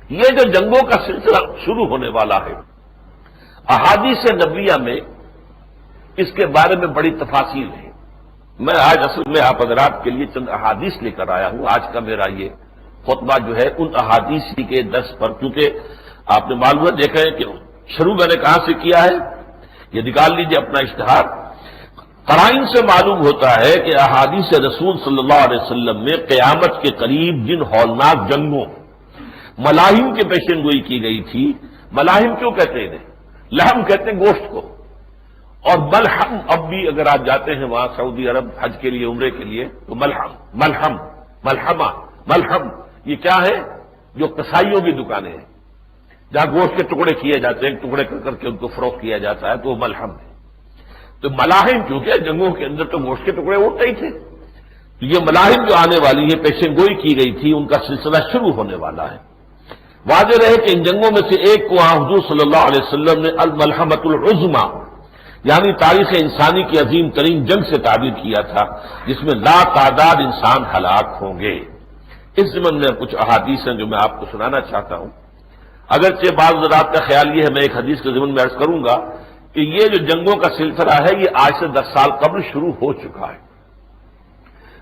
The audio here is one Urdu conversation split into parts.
یہ جو جنگوں کا سلسلہ شروع ہونے والا ہے، احادیث نبویہ میں اس کے بارے میں بڑی تفاصیل ہے۔ میں آج اصل میں آپ حضرات کے لیے چند احادیث لے کر آیا ہوں۔ آج کا میرا یہ خطبہ جو ہے ان احادیث کے درس پر، کیونکہ آپ نے معلومات دیکھا ہے کہ شروع میں نے کہاں سے کیا ہے، یہ نکال لیجیے اپنا اشتہار۔ قرائن سے معلوم ہوتا ہے کہ احادیث رسول صلی اللہ علیہ وسلم میں قیامت کے قریب جن ہولناک جنگوں، ملاحم کے پیشن گوئی کی گئی تھی۔ ملاحم کیوں کہتے ہیں انہیں؟ لحم کہتے ہیں گوشت کو، اور ملحم اب بھی اگر آپ جاتے ہیں وہاں سعودی عرب حج کے لیے، عمرے کے لیے، تو ملحم یہ کیا ہے؟ جو کسائیوں کی دکانیں ہیں جہاں گوشت کے ٹکڑے کیے جاتے ہیں، ٹکڑے کر کے ان کو فروخت کیا جاتا ہے، تو وہ ملحم ہے۔ تو ملاحم چونکہ جنگوں کے اندر تو گوشت کے ٹکڑے اٹھتے ہی تھے، تو یہ ملاحم جو آنے والی ہے، پیشن گوئی کی گئی تھی، ان کا سلسلہ شروع ہونے والا ہے۔ واضح رہے کہ ان جنگوں میں سے ایک کو حضور صلی اللہ علیہ وسلم نے الملحمۃ العظمی، یعنی تاریخ انسانی کی عظیم ترین جنگ سے تعبیر کیا تھا، جس میں لا تعداد انسان ہلاک ہوں گے۔ اس ضمن میں کچھ احادیث ہیں جو میں آپ کو سنانا چاہتا ہوں۔ اگرچہ بعض حضرات کا خیال یہ ہے، میں ایک حدیث کے ضمن میں عرض کروں گا کہ یہ جو جنگوں کا سلسلہ ہے یہ آج سے 10 سال قبل شروع ہو چکا ہے۔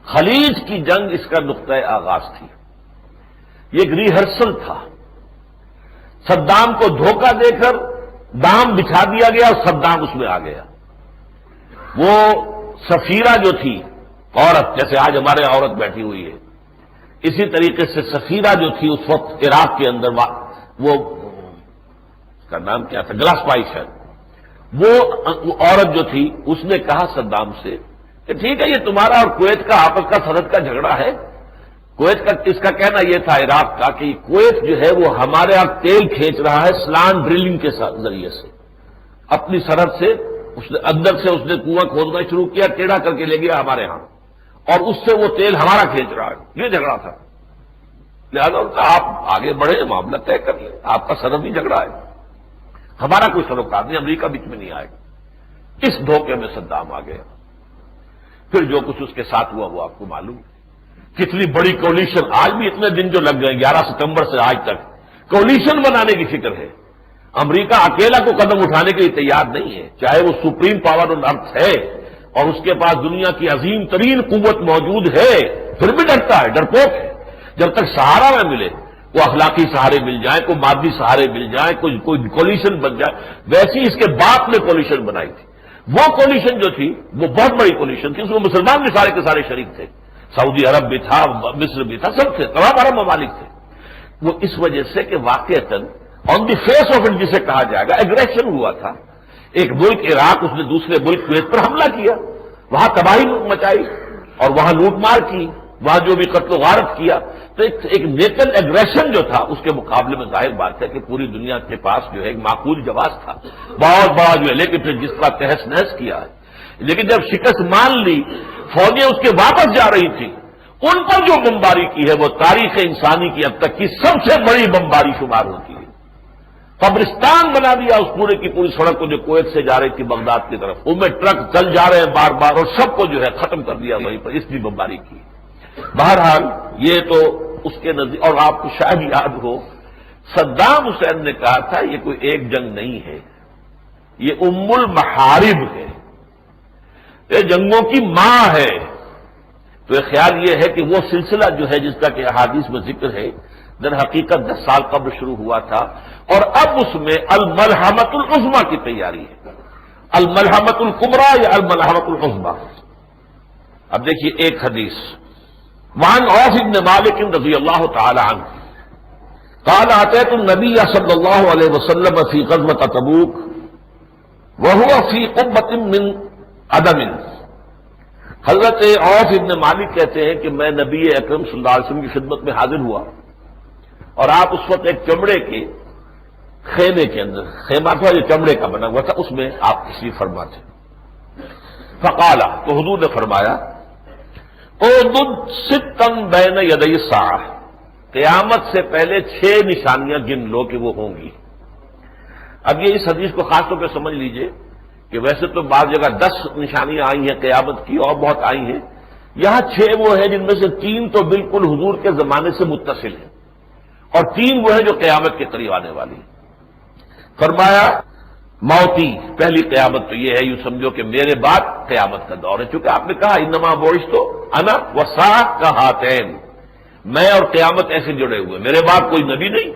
خلیج کی جنگ اس کا نقطۂ آغاز تھی، یہ ایک ریہرسل تھا۔ صدام کو دھوکہ دے کر دام بچھا دیا گیا اور صدام اس میں آ گیا۔ وہ سفیرہ جو تھی عورت، جیسے آج ہمارے یہاں عورت بیٹھی ہوئی ہے، اسی طریقے سے سفیرہ جو تھی اس وقت عراق کے اندر، وہ اس کا نام کیا تھا، گلاس پائی شاید، وہ عورت جو تھی اس نے کہا صدام سے کہ ٹھیک ہے، یہ تمہارا اور کویت کا آپس کا سرحد کا جھگڑا ہے۔ کویت کا اس کا کہنا یہ تھا عراق کا کہ کویت جو ہے وہ ہمارے یہاں تیل کھینچ رہا ہے سلان ڈرلنگ کے ذریعے سے، اپنی سرحد سے اندر سے اس نے کنواں کھودنا شروع کیا، ٹیڑھا کر کے لے گیا ہمارے ہاں، اور اس سے وہ تیل ہمارا کھینچ رہا ہے۔ یہ جھگڑا تھا، لہٰذا آپ آگے بڑھے، معاملہ طے کر لیں، آپ کا سرحدی جھگڑا ہے، ہمارا کوئی سروکار نہیں، امریکہ بیچ میں نہیں آئے گا۔ اس دھوکے میں صدام آ گیا۔ پھر جو کچھ اس کے ساتھ ہوا وہ آپ کو معلوم ہے۔ کتنی بڑی کولیشن، آج بھی اتنے دن جو لگ گئے 11 ستمبر سے آج تک کولیشن بنانے کی فکر ہے۔ امریکہ اکیلا کو قدم اٹھانے کے لیے تیار نہیں ہے، چاہے وہ سپریم پاور آن ارتھ ہے اور اس کے پاس دنیا کی عظیم ترین قوت موجود ہے، پھر بھی ڈرتا ہے، ڈرپوک ہے۔ جب تک سہارا نہ ملے، وہ اخلاقی سہارے مل جائیں، کوئی مادی سہارے مل جائیں، کوئی کولیشن بن جائے، ویسی اس کے باپ نے کولیشن بنائی تھی۔ وہ کولیشن جو تھی وہ بہت بڑی کولیشن تھی، اس میں مسلمان بھی سارے کے سارے شریک تھے، سعودی عرب بھی تھا، مصر بھی تھا، سب تھے، تمام عرب ممالک تھے۔ وہ اس وجہ سے کہ واقعتاً آن دی فیس آف اٹ جسے کہا جائے گا ایگریشن ہوا تھا۔ ایک ملک عراق، اس نے دوسرے ملک کویت پر حملہ کیا، وہاں تباہی مچائی اور وہاں لوٹ مار کی، وہاں جو بھی قتل و غارت کیا۔ تو ایک نیٹل ایگریشن جو تھا اس کے مقابلے میں ظاہر بات ہے کہ پوری دنیا کے پاس جو ہے ایک معقول جواز تھا، بہت بڑا جو ہے، لیکن پھر جس کا تہس نہس کیا ہے۔ لیکن جب شکست مان لی، فوجیں اس کے واپس جا رہی تھی، ان پر جو بمباری کی ہے وہ تاریخ انسانی کی اب تک کی سب سے بڑی بمباری شمار ہوتی ہے۔ قبرستان بنا دیا اس پورے کی پوری سڑک کو جو کویت سے جا رہی تھی بغداد کی طرف، ان میں ٹرک چل جا رہے ہیں بار بار، اور سب کو جو ہے ختم کر دیا وہیں پر، اس کی بمباری کی۔ بہرحال یہ تو اس کے نزدیک، اور آپ کو شاید یاد ہو صدام حسین نے کہا تھا یہ کوئی ایک جنگ نہیں ہے، یہ ام المحارب ہے، یہ جنگوں کی ماں ہے۔ تو یہ خیال یہ ہے کہ وہ سلسلہ جو ہے جس کا کہ احادیث میں ذکر ہے، در حقیقت 10 سال قبل شروع ہوا تھا، اور اب اس میں الملحمۃ العظمی کی تیاری ہے، الملحمۃ الکبریٰ یا الملحمۃ العظمی۔ اب دیکھیے ایک حدیث، وعن عوف بن مالک رضی اللہ تعالی عنہ قال اتيت النبي صلی اللہ علیہ وسلم فی غزوۃ تبوک وهو فی قبۃ من عدم۔ حضرت عوف ابن مالک کہتے ہیں کہ میں نبی اکرم صلی اللہ علیہ وسلم کی خدمت میں حاضر ہوا، اور آپ اس وقت ایک چمڑے کے خیمے کے اندر، خیمہ تھا جو چمڑے کا بنا ہوا تھا، اس میں آپ تشریف فرما تھے۔ فقال، تو حضور نے فرمایا، اعدد ستا بین یدی الساعہ، قیامت سے پہلے 6 نشانیاں گن لو کہ وہ ہوں گی۔ اب یہ اس حدیث کو خاص طور پہ سمجھ لیجئے کہ ویسے تو بعض جگہ 10 نشانیاں آئی ہیں قیامت کی، اور بہت آئی ہیں، یہاں 6 وہ ہیں جن میں سے 3 تو بالکل حضور کے زمانے سے متصل ہیں، اور تین وہ ہیں جو قیامت کے قریب آنے والی. فرمایا موتی پہلی قیامت تو یہ ہے، یوں سمجھو کہ میرے بعد قیامت کا دور ہے، چونکہ آپ نے کہا انما بعثت انا وساعۃ کہاتین، میں اور قیامت ایسے جڑے ہوئے، میرے بعد کوئی نبی نہیں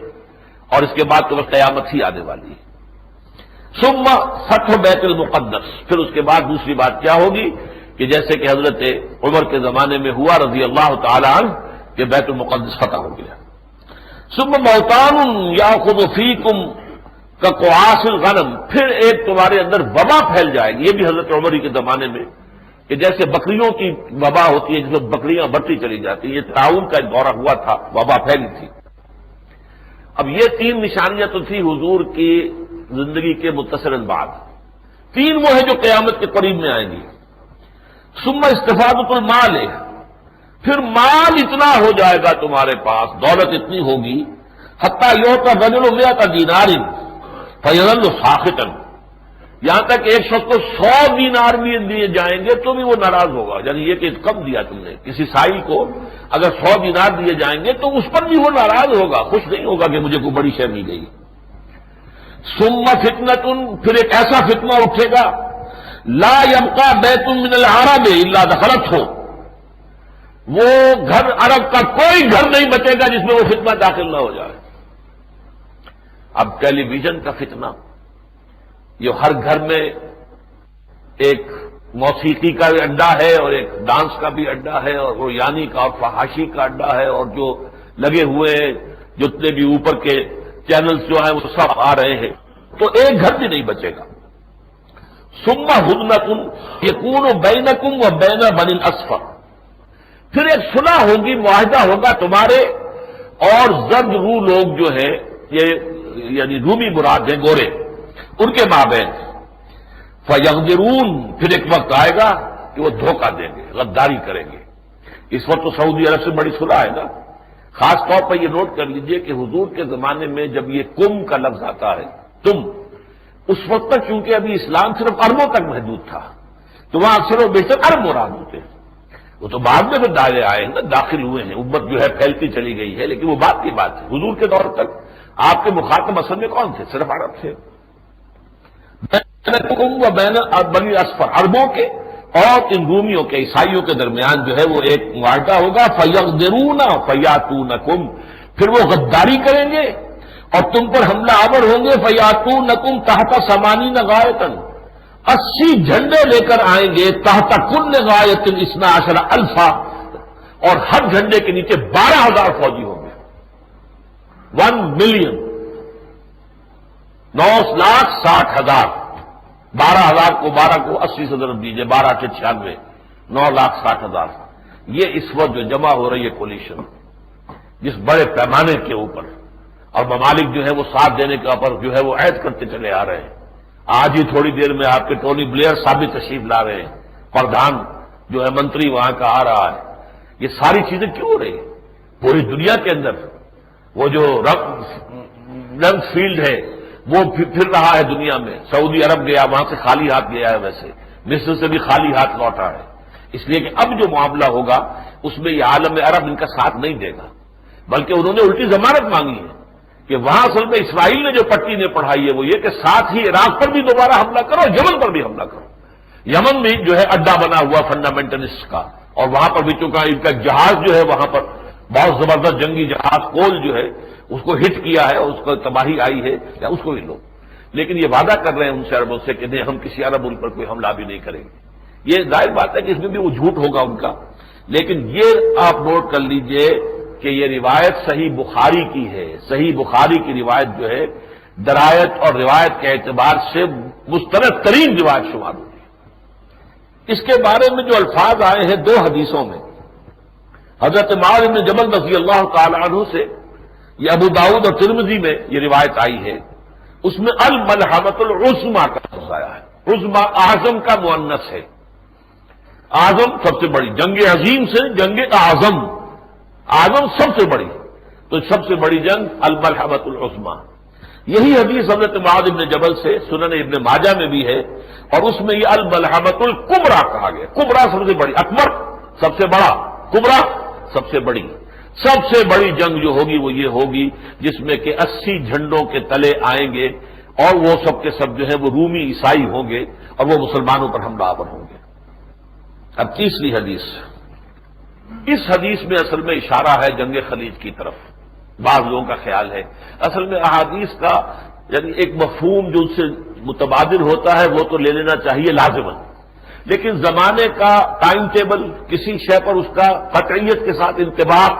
اور اس کے بعد تو بس قیامت ہی آنے والی ہے. ثم فتح بیت المقدس، پھر اس کے بعد دوسری بات کیا ہوگی کہ جیسے کہ حضرت عمر کے زمانے میں ہوا رضی اللہ تعالی عنہ کہ بیت المقدس فتح ہو گیا. ثم موتان یاخذ فیکم کقعاص الغنم، پھر ایک تمہارے اندر وبا پھیل جائے گی، یہ بھی حضرت عمر کے زمانے میں کہ جیسے بکریوں کی وبا ہوتی ہے جس میں بکریاں بڑھتی چلی جاتی ہیں، یہ تعاون کا ایک دورہ ہوا تھا، وبا پھیلی تھی. اب یہ تین نشانیاں تو تھی حضور کی زندگی کے متصل بعد، تین وہ ہیں جو قیامت کے قریب میں آئیں گی. ثم استفادۃ المال، پھر مال اتنا ہو جائے گا تمہارے پاس، دولت اتنی ہوگی، حتی یعطی الرجل 100 دینار فیظل ساخطا، یہاں تک ایک شخص کو 100 دینار بھی دیے جائیں گے تو بھی وہ ناراض ہوگا. یعنی یہ کہ کم دیا تم نے، کسی سائل کو اگر 100 دینار دیے جائیں گے تو اس پر بھی وہ ناراض ہوگا، خوش نہیں ہوگا کہ مجھے کوئی بڑی شے مل گئی. ثم فتنۃ، پھر ایک ایسا فتنہ اٹھے گا، لا یبقى بیت من العرب الا دخلته، وہ گھر عرب کا کوئی گھر نہیں بچے گا جس میں وہ فتنہ داخل نہ ہو جائے. اب ٹیلی ویژن کا فتنہ، یہ ہر گھر میں ایک موسیقی کا بھی اڈا ہے اور ایک ڈانس کا بھی اڈا ہے اور وہ یعنی کا اور فحاشی کا اڈا ہے، اور جو لگے ہوئے ہیں جتنے بھی اوپر کے چینلز جو ہیں وہ سب آ رہے ہیں، تو ایک گھر بھی نہیں بچے گا. ثم ہدنۃ یکون بینکم و بین بنی الاصفر، پھر ایک صلح ہوگی، معاہدہ ہوگا تمہارے اور زرد رو لوگ جو ہیں، یہ یعنی رومی مراد ہیں، گورے، ان کے مابین. فیغدرون، پھر ایک وقت آئے گا کہ وہ دھوکہ دیں گے، غداری کریں گے. اس وقت تو سعودی عرب سے بڑی صلح ہے نا. خاص طور پر یہ نوٹ کر لیجئے کہ حضور کے زمانے میں جب یہ کم کا لفظ آتا ہے، تم، اس وقت تک چونکہ ابھی اسلام صرف عربوں تک محدود تھا تو وہاں اکثر و بیشتر عرب مراد ہوتے ہیں. وہ تو بعد میں پھر دائرے آئے ہیں نا، داخل ہوئے ہیں، امت جو ہے پھیلتی چلی گئی ہے، لیکن وہ بات کی بات ہے. حضور کے دور تک آپ کے مخاطب اصل میں کون تھے؟ صرف عرب تھے. بین بنی اصفر، عربوں کے اور ان رومیوں کے، عیسائیوں کے درمیان جو ہے وہ ایک معاہدہ ہوگا. فیغدرون فیاتونکم، پھر وہ غداری کریں گے اور تم پر حملہ آور ہوں گے. فیاتونکم تحت 80 غایۃ، 80 جھنڈے لے کر آئیں گے. تحت کل غایۃ 12 الفا، اور ہر جھنڈے کے نیچے 12,000 فوجی ہوں گے. 1,960,000، 12,000 کو 12 کو 80 سے ضرب دیجیے، 12 سے 96، 9,60,000. یہ اس وقت جو جمع ہو رہی ہے کولیشن جس بڑے پیمانے کے اوپر، اور ممالک جو ہے وہ ساتھ دینے کے اوپر جو ہے وہ عہد کرتے چلے آ رہے ہیں. آج ہی تھوڑی دیر میں آپ کے ٹونی بلیئر صاحب تشریف لا رہے ہیں، پردھان جو ہے منتری وہاں کا آ رہا ہے. یہ ساری چیزیں کیوں ہو رہی ہیں پوری دنیا کے اندر؟ وہ جو رنگ فیلڈ ہے وہ پھر رہا ہے دنیا میں. سعودی عرب گیا، وہاں سے خالی ہاتھ گیا ہے، ویسے مصر سے بھی خالی ہاتھ لوٹا ہے. اس لیے کہ اب جو معاملہ ہوگا اس میں یہ عالم عرب ان کا ساتھ نہیں دے گا، بلکہ انہوں نے الٹی ضمانت مانگی ہے کہ وہاں اصل میں اسرائیل نے جو پٹی نے پڑھائی ہے وہ یہ کہ ساتھ ہی عراق پر بھی دوبارہ حملہ کرو، یمن پر بھی حملہ کرو. یمن بھی جو ہے اڈا بنا ہوا فنڈامنٹلسٹ کا، اور وہاں پر بھی چونکہ ان کا جہاز جو ہے وہاں پر بہت زبردست جنگی جہاز کول جو ہے اس کو ہٹ کیا ہے اور اس کو تباہی آئی ہے، یا اس کو بھی لو. لیکن یہ وعدہ کر رہے ہیں ان سے عربوں سے کہ نہیں، ہم کسی عرب ملک پر کوئی حملہ بھی نہیں کریں گے. یہ ظاہر بات ہے کہ اس میں بھی وہ جھوٹ ہوگا ان کا. لیکن یہ آپ نوٹ کر لیجئے کہ یہ روایت صحیح بخاری کی ہے. صحیح بخاری کی روایت جو ہے درایت اور روایت کے اعتبار سے مستند ترین روایت شمار ہوتی ہے. اس کے بارے میں جو الفاظ آئے ہیں 2 حدیثوں میں، حضرت معاذ بن جبل رضی اللہ تعالی عنہ سے، یہ ابو داؤد اور ترمذی میں یہ روایت آئی ہے. اس میں الملحمۃ العظمی کا لفظ آیا ہے. عظمی اعظم کا مؤنث ہے. اعظم سب سے بڑی، جنگ عظیم سے جنگ اعظم، اعظم سب سے بڑی، تو سب سے بڑی جنگ الملحمۃ العظمی. یہی حدیث حضرت معاذ بن جبل سے سنن ابن ماجہ میں بھی ہے، اور اس میں یہ الملحمۃ الکبریٰ کہا گیا. کبریٰ سب سے بڑی، اکبر سب سے بڑا، کبریٰ سب سے بڑی. سب سے بڑی جنگ جو ہوگی وہ یہ ہوگی جس میں کہ 80 جھنڈوں کے تلے آئیں گے اور وہ سب کے سب جو ہے وہ رومی عیسائی ہوں گے اور وہ مسلمانوں پر حملہ آور ہوں گے۔ اب تیسری حدیث، اس حدیث میں اصل میں اشارہ ہے جنگ خلیج کی طرف۔ بعض لوگوں کا خیال ہے اصل میں احادیث کا یعنی ایک مفہوم جو ان سے متبادل ہوتا ہے وہ تو لے لینا چاہیے لازماً، لیکن زمانے کا ٹائم ٹیبل، کسی شے پر اس کا قطعیت کے ساتھ انطباق،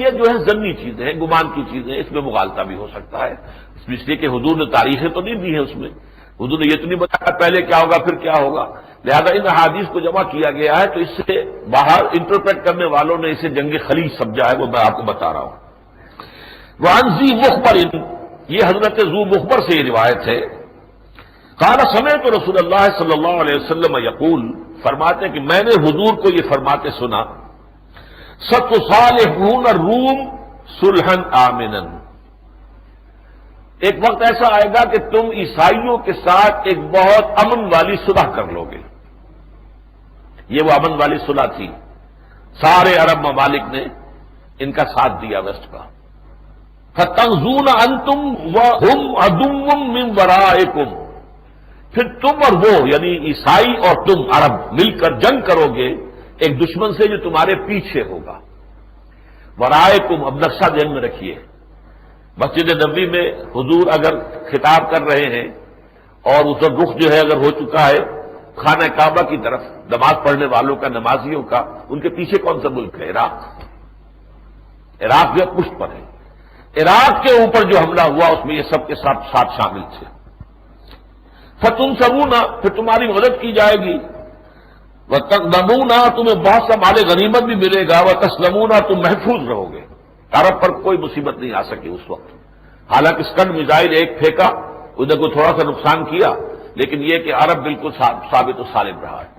یہ جو ہے ضمنی چیزیں ہیں، گمان کی چیزیں ہیں، اس میں مغالطہ بھی ہو سکتا ہے۔ اس لیے کہ حضور نے تاریخیں تو نہیں دی ہیں، اس میں حضور نے یہ تو نہیں بتایا پہلے کیا ہوگا پھر کیا ہوگا، لہذا ان احادیث کو جمع کیا گیا ہے تو اس سے باہر انٹرپریٹ کرنے والوں نے اسے جنگ خلیج سمجھا ہے، وہ میں آپ کو بتا رہا ہوں۔ وعن ذی مخبر، یہ حضرت ذو مخبر سے یہ روایت ہے، قال سمعت رسول اللہ صلی اللہ علیہ وسلم یقول، فرماتے ہیں کہ میں نے حضور کو یہ فرماتے سنا، ستصالحون الروم صلحا آمنا، ایک وقت ایسا آئے گا کہ تم عیسائیوں کے ساتھ ایک بہت امن والی صلح کر لو گے۔ یہ وہ امن والی صلح تھی، سارے عرب ممالک نے ان کا ساتھ دیا ویسٹ کا۔ فتغزون انتم وهم عدو من ورائکم، پھر تم اور وہ یعنی عیسائی اور تم عرب مل کر جنگ کرو گے ایک دشمن سے جو تمہارے پیچھے ہوگا۔ ورائکم، اب نقشہ ذہن میں رکھیے، مسجد نبوی میں حضور اگر خطاب کر رہے ہیں اور اس کا رخ جو ہے اگر ہو چکا ہے خانہ کعبہ کی طرف، نماز پڑھنے والوں کا، نمازیوں کا، ان کے پیچھے کون سا ملک ہے؟ عراق۔ عراق جو پشت پر ہے، عراق کے اوپر جو حملہ ہوا اس میں یہ سب کے ساتھ شامل تھے۔ فتنصرون، پھر تمہاری مدد کی جائے گی، وتغنمون، تمہیں بہت سا مال غنیمت بھی ملے گا، وتسلمون، تم محفوظ رہو گے۔ عرب پر کوئی مصیبت نہیں آ سکی اس وقت، حالانکہ اسکڈ میزائل ایک پھینکا، ادھر کو تھوڑا سا نقصان کیا، لیکن یہ کہ عرب بالکل ثابت و سالم رہا ہے۔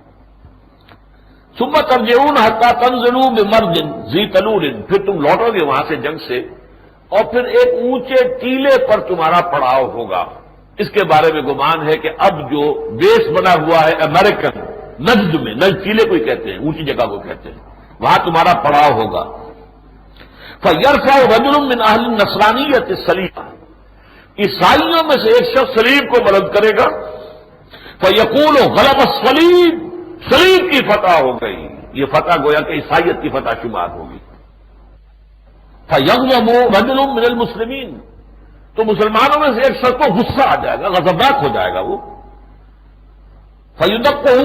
ثم ترجعون حتى تنزلوا بمرج ذی طلول، پھر تم لوٹو گے وہاں سے جنگ سے اور پھر ایک اونچے ٹیلے پر تمہارا پڑاؤ ہوگا۔ اس کے بارے میں گمان ہے کہ اب جو بیس بنا ہوا ہے امریکن نجد میں، نجد ٹیلے کو ہی کہتے ہیں، اونچی جگہ کو کہتے ہیں، وہاں تمہارا پڑاؤ ہوگا۔ فَيَرْفَعُ رَجُلٌ مِّنْ أَهْلِ النَّصْرَانِيَّةِ الصَّلِيبَ، عیسائیوں میں سے ایک شخص صلیب کو بلند کرے گا، فَيَقُولُ غَلَبَ الصَّلِيبُ، صلیب کی فتح ہو گئی، یہ فتح گویا کہ عیسائیت کی فتح شمار ہوگی۔ فَيَغْضَبُ رَجُلٌ مِّنَ الْمُسْلِمِينَ، تو مسلمانوں میں سے ایک شخص کو غصہ آ جائے گا، غضبناک ہو جائے گا وہ، فَيُدَقُّهُ،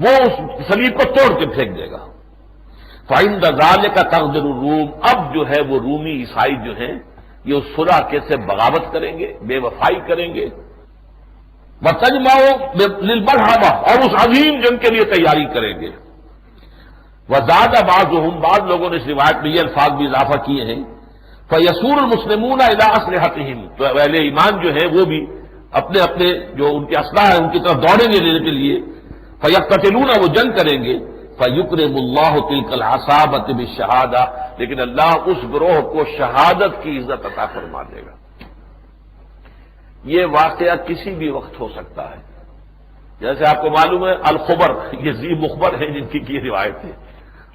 وہ اس صلیب کو توڑ کے پھینک دے گا۔ فَعِندَ ذَلِكَ تَغْدِرُ الرُّومُ، اب جو ہے وہ رومی عیسائی جو ہیں یہ اس صلح کے سے بغاوت کریں گے، بے وفائی کریں گے، وَتَجْمَعُ لِلْمَرْحَمَةِ، اور اس عظیم جنگ کے لیے تیاری کریں گے۔ وَزَادَ بَعْضُهُمْ، بعض لوگوں نے اس روایت میں یہ الفاظ بھی اضافہ کیے ہیں، فَيَسُورُ الْمُسْلِمُونَ إِلَىٰ أَسْلِحَتِهِمْ، تو اہل ایمان جو ہیں وہ بھی اپنے اپنے جو ان کے اسلحہ ہیں ان کی طرف دوڑیں گے لینے کے لیے، فَيَقْتَتِلُونَ، وہ جنگ کریں گے، فَيُكْرِمُ اللَّهُ تِلْكَ الْعَصَابَةَ بِالشَّهَادَةِ، لیکن اللہ اس گروہ کو شہادت کی عزت عطا فرما دے گا۔ یہ واقعہ کسی بھی وقت ہو سکتا ہے، جیسے آپ کو معلوم ہے الخبر، یہ ذی مخبر ہے جن کی یہ روایت ہے،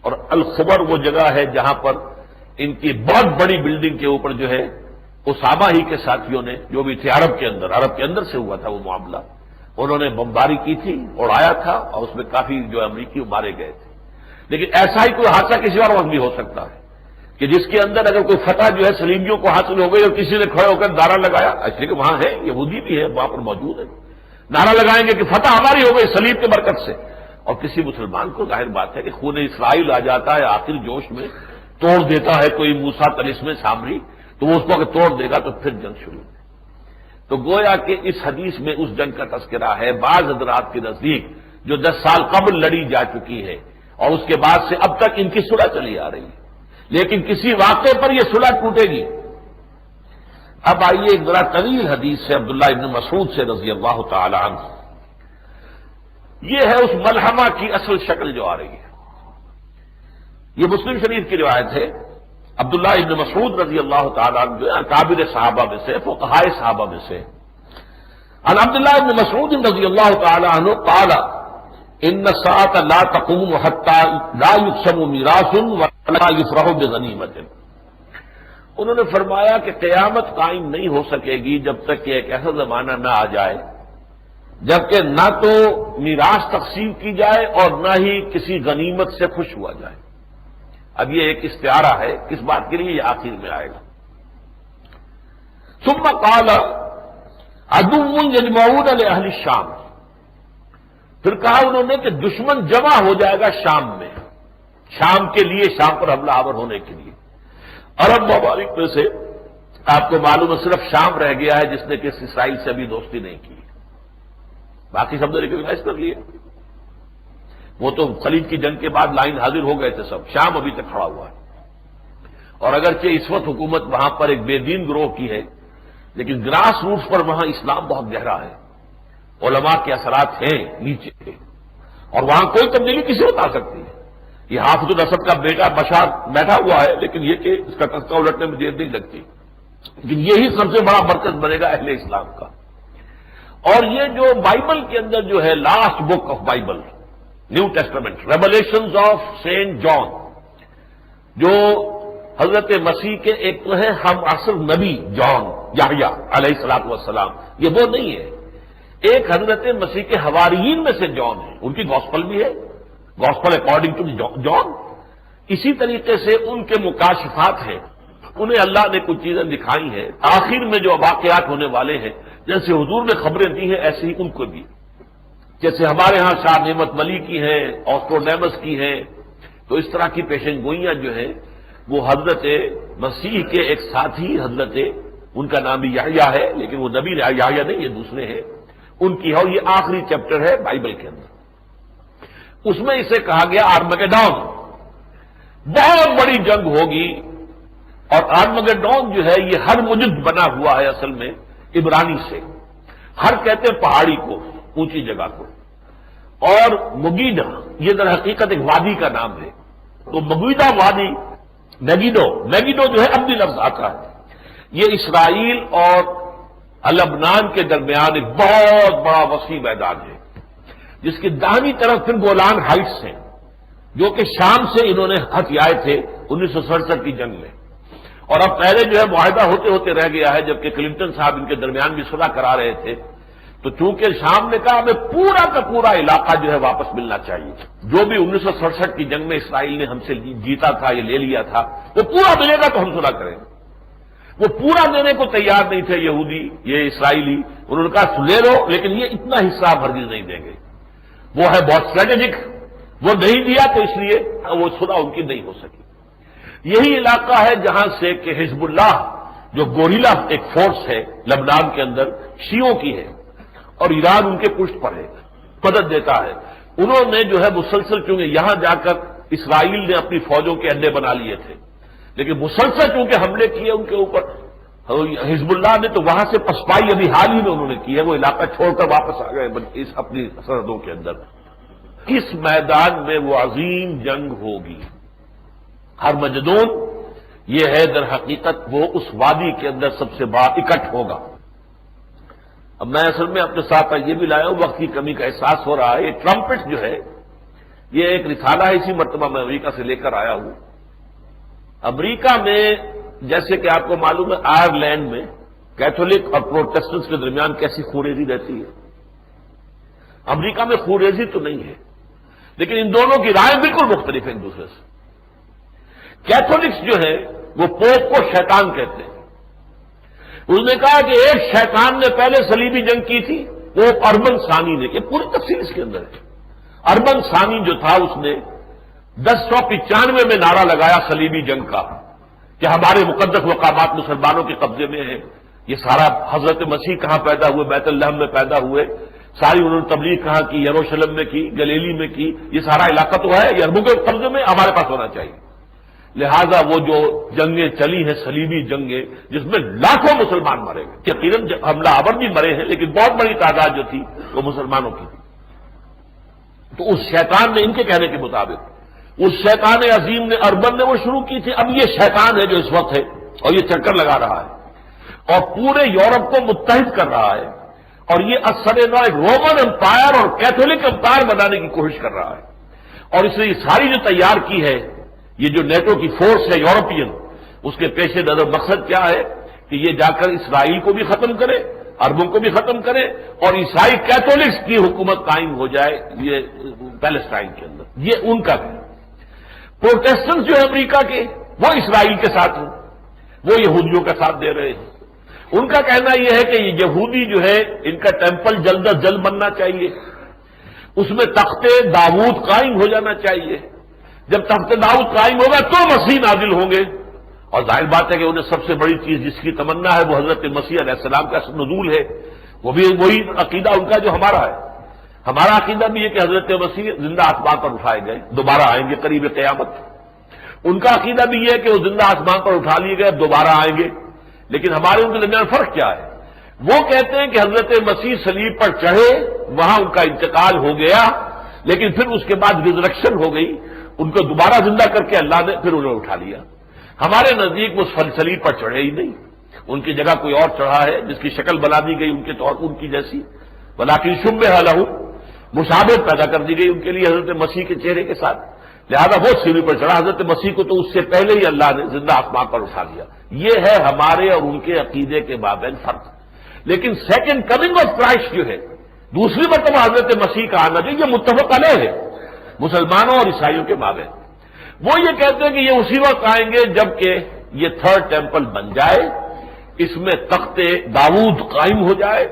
اور الخبر وہ جگہ ہے جہاں پر ان کی بہت بڑی بلڈنگ کے اوپر جو ہے اسامہ ہی کے ساتھیوں نے جو بھی تھے عرب کے اندر سے ہوا تھا وہ معاملہ، انہوں نے بمباری کی تھی، اڑایا تھا، اور اس میں کافی جو امریکی مارے گئے تھے۔ لیکن ایسا ہی کوئی حادثہ کسی اور وقت بھی ہو سکتا ہے کہ جس کے اندر اگر کوئی فتح جو ہے صلیبیوں کو حاصل ہو گئی اور کسی نے کھڑے ہو کر نعرہ لگایا، اس لیے کہ وہاں ہے یہودی بھی ہے وہاں پر موجود ہے، نعرہ لگائیں گے کہ فتح ہماری ہو گئی صلیب کے برکت سے، اور کسی مسلمان کو ظاہر بات ہے کہ خون اسرائیل آ جاتا ہے آخر جوش میں، توڑ دیتا ہے کوئی موسیٰ طلسم سامری، تو وہ اس کو اگر توڑ دے گا تو پھر جنگ شروع ہے۔ تو گویا کہ اس حدیث میں اس جنگ کا تذکرہ ہے بعض حضرات کے نزدیک جو 10 سال قبل لڑی جا چکی ہے اور اس کے بعد سے اب تک ان کی صلح چلی آ رہی ہے، لیکن کسی واقعے پر یہ صلح ٹوٹے گی۔ اب آئیے ایک ذرا طویل حدیث سے عبداللہ ابن مسعود سے رضی اللہ تعالی عنہ، یہ ہے اس ملحمہ کی اصل شکل جو آ رہی ہے۔ یہ مسلم شریف کی روایت ہے، عبداللہ ابن مسعود رضی اللہ تعالیٰ عنہ جو اکابر صحابہ میں سے، فقہاء صحابہ میں سے، عن عبداللہ ابن مسعود رضی اللہ تعالیٰ عنہ قال ان الساعة لا تقوم حتى لا يقسم میراث ولا يفرح بغنیمت، انہوں نے فرمایا کہ قیامت قائم نہیں ہو سکے گی جب تک کہ ایک ایسا زمانہ نہ آ جائے جبکہ نہ تو میراث تقسیم کی جائے اور نہ ہی کسی غنیمت سے خوش ہوا جائے۔ اب یہ ایک استعارہ ہے، کس بات کے لیے؟ یہ آخر میں آئے گا۔ ثم قال عدو یجمعون لاہل الشام، پھر کہا انہوں نے کہ دشمن جمع ہو جائے گا شام میں، شام کے لیے، شام پر حملہ آور ہونے کے لیے۔ عرب ممالک میں سے آپ کو معلوم ہے صرف شام رہ گیا ہے جس نے کہ اسرائیل سے ابھی دوستی نہیں کی، باقی سب نے ریکگنائز کر لیے۔ وہ تو خلیج کی جنگ کے بعد لائن حاضر ہو گئے تھے سب، شام ابھی تک کھڑا ہوا ہے۔ اور اگرچہ اس وقت حکومت وہاں پر ایک بے دین گروہ کی ہے، لیکن گراس روٹس پر وہاں اسلام بہت گہرا ہے، علماء کے اثرات ہیں نیچے، اور وہاں کوئی تبدیلی کسی بتا سکتی ہے۔ یہ حافظ الاسد کا بیٹا بشار بیٹھا ہوا ہے، لیکن یہ کہ اس کا تختہ الٹنے میں دیر نہیں لگتی، لیکن یہی سب سے بڑا مرکز بنے گا اہل اسلام کا۔ اور یہ جو بائبل کے اندر جو ہے last book of Bible, New Testament, Revelations of Saint John, جو حضرت مسیح کے ایک تو ہے ہم عصر نبی جان یحییٰ علیہ الصلوۃ والسلام، یہ وہ نہیں ہے، ایک حضرت مسیح کے حواریین میں سے جان ہے، ان کی گاسپل بھی ہے، گاسپل اکارڈنگ ٹو جان۔ اسی طریقے سے ان کے مکاشفات ہیں، انہیں اللہ نے کچھ چیزیں دکھائی ہیں، آخر میں جو واقعات ہونے والے ہیں جیسے حضور نے خبریں دی ہیں ایسے ہی ان کو بھی، جیسے ہمارے ہاں شاہ نعمت ملی کی ہیں، آسٹروڈیمس کی ہیں، تو اس طرح کی پیشن گوئیاں جو ہیں وہ حضرت مسیح کے ایک ساتھی حضرت، ان کا نام بھی یحییٰ ہے لیکن وہ نبی یحییٰ نہیں، یہ دوسرے ہیں، ان کی ہے، اور یہ آخری چیپٹر ہے بائبل کے اندر۔ اس میں اسے کہا گیا آرمگیڈون، بہت بڑی جنگ ہوگی، اور آرمگیڈون جو ہے یہ ہر مجد بنا ہوا ہے اصل میں عبرانی سے، ہر کہتے ہیں پہاڑی کو، اونچی جگہ کو، اور مگیدہ یہ در حقیقت ایک وادی کا نام ہے، تو مگیدہ وادی، میگیڈو جو ہے عبدی لفظ آتا ہے، یہ اسرائیل اور لبنان کے درمیان ایک بہت بڑا وسیع میدان ہے، جس کی داہنی طرف پھر گولان ہائٹس ہیں، جو کہ شام سے انہوں نے ہتھ آئے تھے 1967 کی جنگ میں، اور اب پہلے جو ہے معاہدہ ہوتے ہوتے رہ گیا ہے، جبکہ کلنٹن صاحب ان کے درمیان بھی صلح کرا رہے تھے، تو چونکہ شام نے کہا ہمیں پورا کا پورا علاقہ جو ہے واپس ملنا چاہیے، جو بھی 1967 کی جنگ میں اسرائیل نے ہم سے جیتا تھا، یہ لے لیا تھا، وہ پورا ملے گا تو ہم صلح کریں گے۔ وہ پورا دینے کو تیار نہیں تھے یہودی، یہ اسرائیلی، انہوں نے کہا لے لو لیکن یہ اتنا حصہ آپ ہرگز نہیں دیں گے، وہ ہے بہت اسٹریٹجک، وہ نہیں دیا تو اس لیے وہ صلح ان کی نہیں ہو سکی۔ یہی علاقہ ہے جہاں سے کہ حزب اللہ جو گوریلا ایک فورس ہے لبنان کے اندر، شیعوں کی ہے، اور ایران ان کے پشت پر ہے، مدد دیتا ہے، انہوں نے جو ہے مسلسل، چونکہ یہاں جا کر اسرائیل نے اپنی فوجوں کے اڈے بنا لیے تھے، لیکن مسلسل چونکہ حملے کیے ان کے اوپر، حزب اللہ نے تو وہاں سے پسپائی ابھی حال ہی میں انہوں نے کی ہے، وہ علاقہ چھوڑ کر واپس آ گئے اس اپنی سرحدوں کے اندر۔ اس میدان میں وہ عظیم جنگ ہوگی، ہرمجدون، یہ ہے در حقیقت وہ اس وادی کے اندر سب سے بڑا اکٹھ ہوگا۔ اب میں اصل میں اپنے ساتھ یہ بھی لایا ہوں، وقت کی کمی کا احساس ہو رہا ہے، یہ ٹرمپٹ جو ہے یہ ایک رسالہ ہے، اسی مرتبہ میں امریکہ سے لے کر آیا ہوں۔ امریکہ میں جیسے کہ آپ کو معلوم ہے آئرلینڈ میں کیتھولک اور پروٹسٹنٹس کے درمیان کیسی خوریزی رہتی ہے، امریکہ میں خوریزی تو نہیں ہے، لیکن ان دونوں کی رائے بالکل مختلف ہے ایک دوسرے سے۔ کیتھولکس جو ہے وہ پوپ کو شیطان کہتے ہیں، اس نے کہا کہ ایک شیطان نے پہلے صلیبی جنگ کی تھی، وہ ارمن ثانی نے، یہ پوری تفصیل اس کے اندر ہے، ارمن ثانی جو تھا اس نے 1095 میں نعرہ لگایا صلیبی جنگ کا کہ ہمارے مقدس مقامات مسلمانوں کے قبضے میں ہیں، یہ سارا حضرت مسیح کہاں پیدا ہوئے، بیت لحم میں پیدا ہوئے، ساری انہوں نے تبلیغ کہاں کی، یروشلم میں کی، گلیلی میں کی، یہ سارا علاقہ تو ہے یہ عربوں کے قبضے میں، ہمارے پاس ہونا چاہیے۔ لہذا وہ جو جنگیں چلی ہیں صلیبی جنگیں، جس میں لاکھوں مسلمان مرے گئے، یقیناً حملہ آور بھی مرے ہیں لیکن بہت بڑی تعداد جو تھی وہ مسلمانوں کی تھی، تو اس شیطان نے ان کے کہنے کے مطابق، اس شیطان عظیم نے اربن نے وہ شروع کی تھی، اب یہ شیطان ہے جو اس وقت ہے اور یہ چکر لگا رہا ہے اور پورے یورپ کو متحد کر رہا ہے، اور یہ اثر نو ایک رومن امپائر اور کیتھولک امپائر بنانے کی کوشش کر رہا ہے، اور اس نے یہ ساری جو تیار کی ہے، یہ جو نیٹو کی فورس ہے یورپین، اس کے پیش نظر مقصد کیا ہے کہ یہ جا کر اسرائیل کو بھی ختم کرے، عربوں کو بھی ختم کرے، اور عیسائی کیتھولکس کی حکومت قائم ہو جائے یہ پیلسٹائن کے اندر. یہ ان کا ہے. پروٹیسٹنٹ جو ہے امریکہ کے، وہ اسرائیل کے ساتھ ہیں، وہ یہودیوں کا ساتھ دے رہے ہیں. ان کا کہنا یہ ہے کہ یہ یہودی جو ہے ان کا ٹیمپل جلد از جلد بننا چاہیے، اس میں تخت داؤد قائم ہو جانا چاہیے. جب تخت داؤد قائم ہوگا تو مسیح نازل ہوں گے. اور ظاہر بات ہے کہ انہیں سب سے بڑی چیز جس کی تمنا ہے وہ حضرت مسیح علیہ السلام کا نزول ہے. وہ بھی وہی عقیدہ ان کا جو ہمارا ہے. ہمارا عقیدہ بھی ہے کہ حضرت مسیح زندہ آسمان پر اٹھائے گئے، دوبارہ آئیں گے قریب قیامت. ان کا عقیدہ بھی یہ ہے کہ وہ زندہ آسمان پر اٹھا لیے گئے، دوبارہ آئیں گے. لیکن ہمارے ان کے درمیان فرق کیا ہے؟ وہ کہتے ہیں کہ حضرت مسیح صلیب پر چڑھے، وہاں ان کا انتقال ہو گیا، لیکن پھر اس کے بعد ریزریکشن ہو گئی، ان کو دوبارہ زندہ کر کے اللہ نے پھر انہیں اٹھا لیا. ہمارے نزدیک وہ صلیب پر چڑھے ہی نہیں، ان کی جگہ کوئی اور چڑھا ہے جس کی شکل بنا دی گئی ان کے طور ان کی جیسی، ولیکن شبہ لہ، مشابہت پیدا کر دی گئی ان کے لیے حضرت مسیح کے چہرے کے ساتھ. لہذا وہ سیڑھی پر چڑھا، حضرت مسیح کو تو اس سے پہلے ہی اللہ نے زندہ آسمان پر اٹھا لیا. یہ ہے ہمارے اور ان کے عقیدے کے مابین فرق. لیکن سیکنڈ کمنگ آف کرائسٹ جو ہے، دوسری مرتبہ حضرت مسیح کا آنا جو یہ متفق علیہ ہے مسلمانوں اور عیسائیوں کے مابین. وہ یہ کہتے ہیں کہ یہ اسی وقت آئیں گے جب کہ یہ تھرڈ ٹیمپل بن جائے، اس میں تخت داؤد قائم ہو جائے،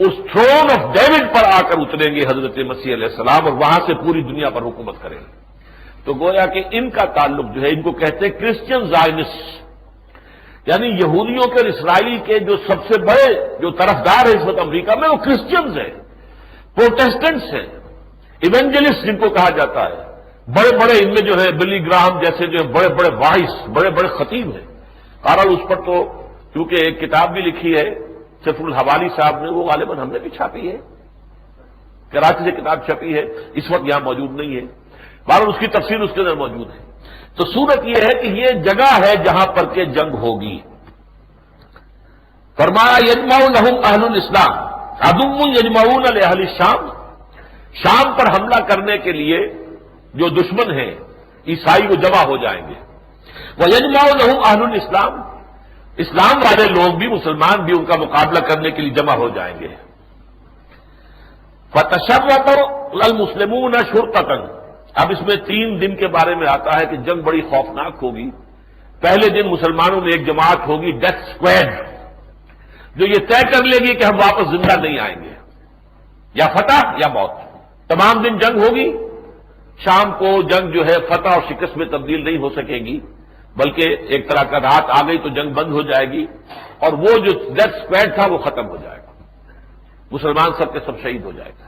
اس تھرون آف ڈیوڈ پر آ کر اتریں گے حضرت مسیح علیہ السلام اور وہاں سے پوری دنیا پر حکومت کریں گے. تو گویا کہ ان کا تعلق جو ہے، ان کو کہتے ہیں کرسچن زائنسٹ، یعنی یہودیوں کے اور اسرائیل کے جو سب سے بڑے جو طرفدار ہیں اس وقت امریکہ میں وہ کرسچنز ہیں، پروٹیسٹنٹس ہیں، ایونجلسٹ جن کو کہا جاتا ہے. بڑے بڑے ان میں جو ہے بلی گراہم جیسے جو بڑے بڑے وائس، بڑے بڑے خطیب ہیں. بہرحال اس پر تو کیونکہ ایک کتاب بھی لکھی ہے سیف الحوالی صاحب نے، وہ غالباً ہم نے بھی چھاپی ہے، کراچی سے کتاب چھپی ہے، اس وقت یہاں موجود نہیں ہے. بہرحال اس کی تفصیل اس کے اندر موجود ہے. تو صورت یہ ہے کہ یہ جگہ ہے جہاں پر کہ جنگ ہوگی. فرمایا یجمع لہم اہل الاسلام عدو یجمعون لاہل الشام، شام پر حملہ کرنے کے لیے جو دشمن ہیں عیسائی وہ جمع ہو جائیں گے. ویجمع لہم اہل الاسلام، اسلام والے لوگ بھی مسلمان بھی ان کا مقابلہ کرنے کے لیے جمع ہو جائیں گے. فتشرط المسلمون شرطۃ، اب اس میں 3 دن کے بارے میں آتا ہے کہ جنگ بڑی خوفناک ہوگی. پہلے دن مسلمانوں میں ایک جماعت ہوگی ڈیتھ اسکواڈ، جو یہ طے کر لے گی کہ ہم واپس زندہ نہیں آئیں گے، یا فتح یا موت. تمام دن جنگ ہوگی. شام کو جنگ جو ہے فتح اور شکست میں تبدیل نہیں ہو سکے گی، بلکہ ایک طرح کا رات آ گئی تو جنگ بند ہو جائے گی، اور وہ جو ڈیتھ اسکواڈ تھا وہ ختم ہو جائے گا، مسلمان سب کے سب شہید ہو جائے گا.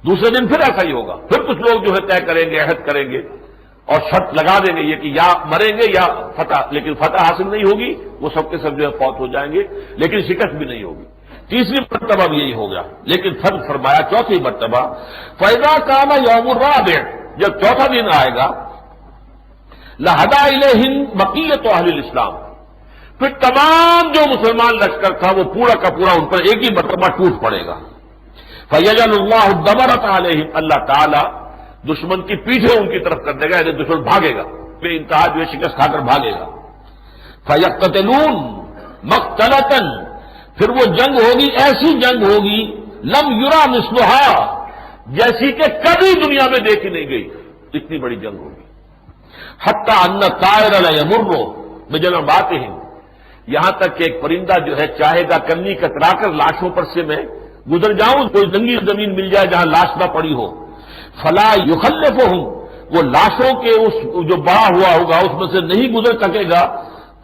دوسرے دن پھر ایسا ہی ہوگا، پھر کچھ لوگ جو ہے طے کریں گے، عہد کریں گے اور شرط لگا دیں گے یہ کہ یا مریں گے یا فتح، لیکن فتح حاصل نہیں ہوگی، وہ سب کے سب جو ہے فوت ہو جائیں گے، لیکن شکست بھی نہیں ہوگی. تیسری مرتبہ بھی یہی ہوگا. لیکن فرق فرمایا چوتھی مرتبہ فَإِذَا كَانَ يَوْمُ الرَّابِعِ، جب چوتھا دن آئے گا لَهَدَا إِلَيْهِمْ بَقِيَّةُ أَهْلِ الْإِسْلَامِ، پھر تمام جو مسلمان لشکر تھا وہ پورا کا پورا ان پر ایک ہی مرتبہ ٹوٹ پڑے گا. فَيَجْعَلُ اللَّهُ الدَّبَرَةَ عَلَيْهِمْ، اللہ تعالیٰ دشمن کی پیٹھیں ان کی طرف کر دے گا، یعنی دشمن بھاگے گا، بے انتہا جو ہے شکست کھا کر بھاگے گا. فَيَقْتَتِلُونَ مَقْتَلَةً، پھر وہ جنگ ہوگی، ایسی جنگ ہوگی لم یرا مثلھا، جیسی کہ کبھی دنیا میں دیکھی نہیں گئی، اتنی بڑی جنگ ہوگی. حتی ان الطائر لیمر بجنباتہم، یہاں تک کہ ایک پرندہ جو ہے چاہے گا کنی کترا کر لاشوں پر سے میں گزر جاؤں، کوئی ننگی زمین مل جائے جہاں لاش نہ پڑی ہو. فلا یخلفہم، وہ لاشوں کے اس جو بڑا ہوا ہوگا اس میں سے نہیں گزر سکے گا.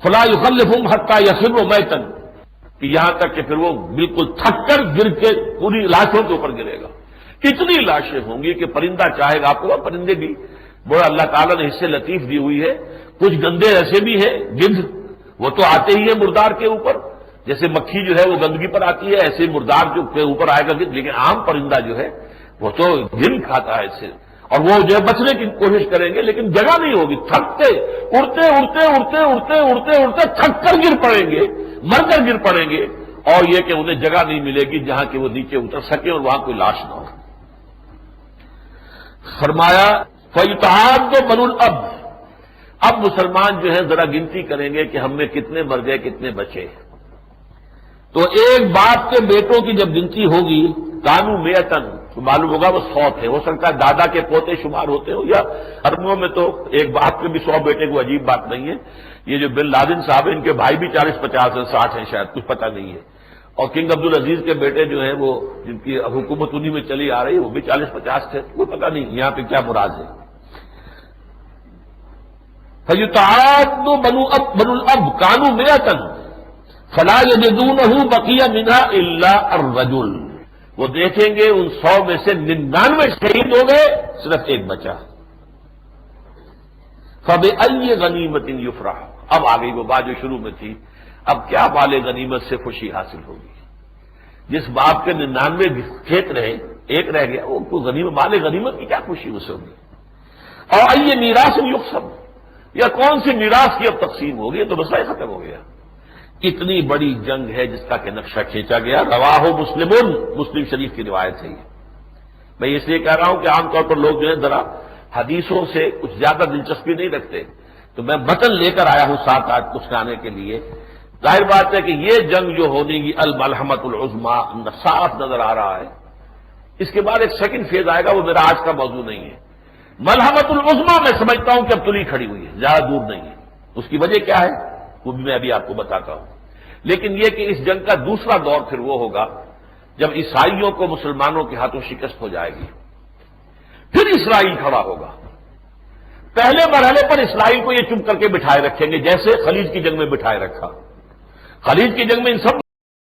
فلا یخلفہم حتی یخروا میتا، کہ یہاں تک کہ پھر وہ بالکل تھک کر گر کے پوری لاشوں کے اوپر گرے گا. اتنی لاشیں ہوں گی کہ پرندہ چاہے گا. آپ کو پرندے بھی بڑا اللہ تعالیٰ نے حصے لطیف دی ہوئی ہے. کچھ گندے ایسے بھی ہیں، گدھ، وہ تو آتے ہی ہیں مردار کے اوپر، جیسے مکھی جو ہے وہ گندگی پر آتی ہے، ایسے مردار جو کے اوپر آئے گا گدھ. لیکن عام پرندہ جو ہے وہ تو گن کھاتا ہے اس سے، اور وہ جو ہے بچنے کی کوشش کریں گے لیکن جگہ نہیں ہوگی، تھکتے اڑتے اڑتے اڑتے اڑتے اڑتے اڑتے تھک کر گر پڑیں گے، مر کر گر پڑیں گے، اور یہ کہ انہیں جگہ نہیں ملے گی جہاں کہ وہ نیچے اتر سکے اور وہاں کوئی لاش نہ ہو. فرمایا فَيُتَعَادُ بَنُو الْأَبْدِ، اب مسلمان جو ہیں ذرا گنتی کریں گے کہ ہم میں کتنے مر گئے کتنے بچے. تو ایک باپ کے بیٹوں کی جب گنتی ہوگی کانو میتن تو معلوم ہوگا وہ 100 تھے. ہو سکتا ہے دادا کے پوتے شمار ہوتے ہو یا اربوں میں تو ایک باپ کے بھی 100 بیٹے کو عجیب بات نہیں ہے. یہ جو بن لادن صاحب ہیں ان کے بھائی بھی 40-50 ہیں 60 ہیں شاید کچھ پتہ نہیں ہے. اور کنگ عبدالعزیز کے بیٹے جو ہیں وہ جن کی حکومت انہی میں چلی آ رہی ہے وہ بھی 40-50 تھے. کوئی پتہ نہیں یہاں پہ کیا مراد ہے. فَيُتَعَادُ بَنُو الْأَبْ كَانُوا مِئَةً فَلَا يَجِدُونَهُ بَقِيَ مِنْهَا إِلَّا الرَّجُلُ. وہ دیکھیں گے ان 100 میں سے 99 شہید ہو گئے صرف ایک بچا. فَبِأَيِّ غَنِيمَةٍ يُفْرَحُ. اب آ گئی وہ بات جو شروع میں تھی. اب کیا مال غنیمت سے خوشی حاصل ہوگی. جس باپ کے 99 کھیت رہے ایک رہ گیا وہ کو مال غنیمت کی کیا خوشی اسے ہوگی. اور ائی میراث یقسم یا کون سی میراث کی اب تقسیم ہوگی. تو مسئلہ ختم ہو گیا. اتنی بڑی جنگ ہے جس کا کہ نقشہ کھینچا گیا. رواہ مسلم شریف کی روایت ہے. میں اس لیے کہہ رہا ہوں کہ عام طور پر لوگ جو ہے ذرا حدیثوں سے کچھ زیادہ دلچسپی نہیں رکھتے تو میں متن لے کر آیا ہوں ساتھ آج کچھ لانے کے لیے. ظاہر بات ہے کہ یہ جنگ جو ہونے کی الملحمۃ العظمی صاف نظر آ رہا ہے. اس کے بعد ایک سیکنڈ فیز آئے گا وہ میرا آج کا موضوع نہیں ہے. ملحمۃ العظمی میں سمجھتا ہوں کہ اب تلی کھڑی ہوئی ہے زیادہ دور نہیں ہے. اس کی وجہ کیا ہے وہ بھی میں ابھی آپ کو بتاتا ہوں. لیکن یہ کہ اس جنگ کا دوسرا دور پھر وہ ہوگا جب عیسائیوں کو مسلمانوں کے ہاتھوں شکست ہو جائے گی. پھر اسرائیل کھڑا ہوگا. پہلے مرحلے پر اسرائیل کو یہ چپ کر کے بٹھائے رکھیں گے جیسے خلیج کی جنگ میں بٹھائے رکھا. خلیج کی جنگ میں ان سب